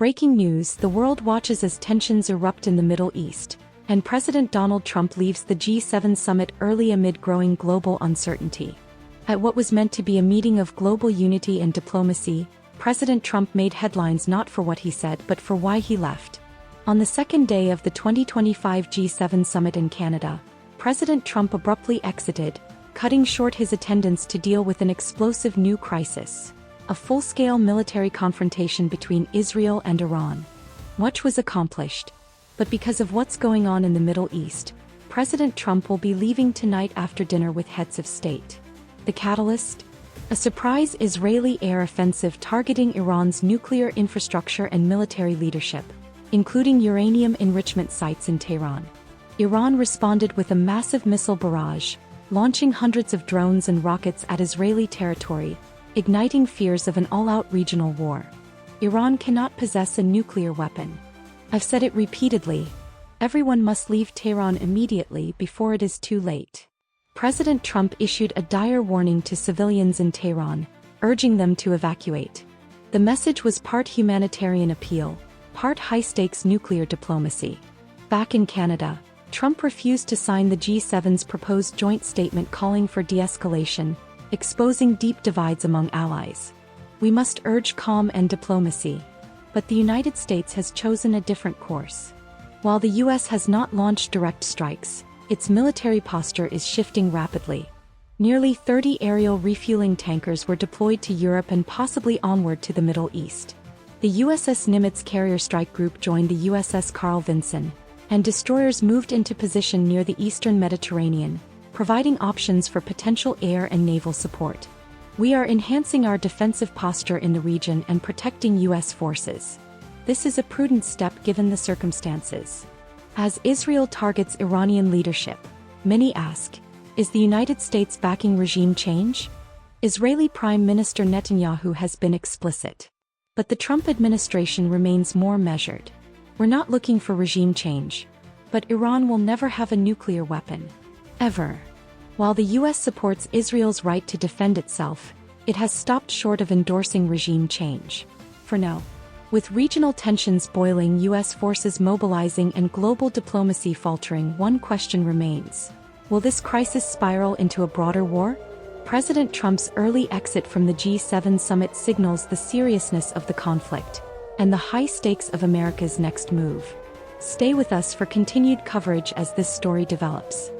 Breaking news: the world watches as tensions erupt in the Middle East, and President Donald Trump leaves the G7 summit early amid growing global uncertainty. At what was meant to be a meeting of global unity and diplomacy, President Trump made headlines not for what he said but for why he left. On the second day of the 2025 G7 summit in Canada, President Trump abruptly exited, cutting short his attendance to deal with an explosive new crisis: a full-scale military confrontation between Israel and Iran. Much was accomplished. But because of what's going on in the Middle East, President Trump will be leaving tonight after dinner with heads of state. The catalyst? A surprise Israeli air offensive targeting Iran's nuclear infrastructure and military leadership, including uranium enrichment sites in Tehran. Iran responded with a massive missile barrage, launching hundreds of drones and rockets at Israeli territory, igniting fears of an all-out regional war. Iran cannot possess a nuclear weapon. I've said it repeatedly. Everyone must leave Tehran immediately before it is too late. President Trump issued a dire warning to civilians in Tehran, urging them to evacuate. The message was part humanitarian appeal, part high-stakes nuclear diplomacy. Back in Canada, Trump refused to sign the G7's proposed joint statement calling for de-escalation, exposing deep divides among allies. We must urge calm and diplomacy. But the United States has chosen a different course. While the U.S. has not launched direct strikes, its military posture is shifting rapidly. Nearly 30 aerial refueling tankers were deployed to Europe and possibly onward to the Middle East. The USS Nimitz carrier strike group joined the USS Carl Vinson, and destroyers moved into position near the eastern Mediterranean, providing options for potential air and naval support. We are enhancing our defensive posture in the region and protecting U.S. forces. This is a prudent step given the circumstances. As Israel targets Iranian leadership, many ask, is the United States backing regime change? Israeli Prime Minister Netanyahu has been explicit. But the Trump administration remains more measured. We're not looking for regime change. But Iran will never have a nuclear weapon. Ever. While the U.S. supports Israel's right to defend itself, it has stopped short of endorsing regime change. For now. With regional tensions boiling, U.S. forces mobilizing and global diplomacy faltering, one question remains. Will this crisis spiral into a broader war? President Trump's early exit from the G7 summit signals the seriousness of the conflict and the high stakes of America's next move. Stay with us for continued coverage as this story develops.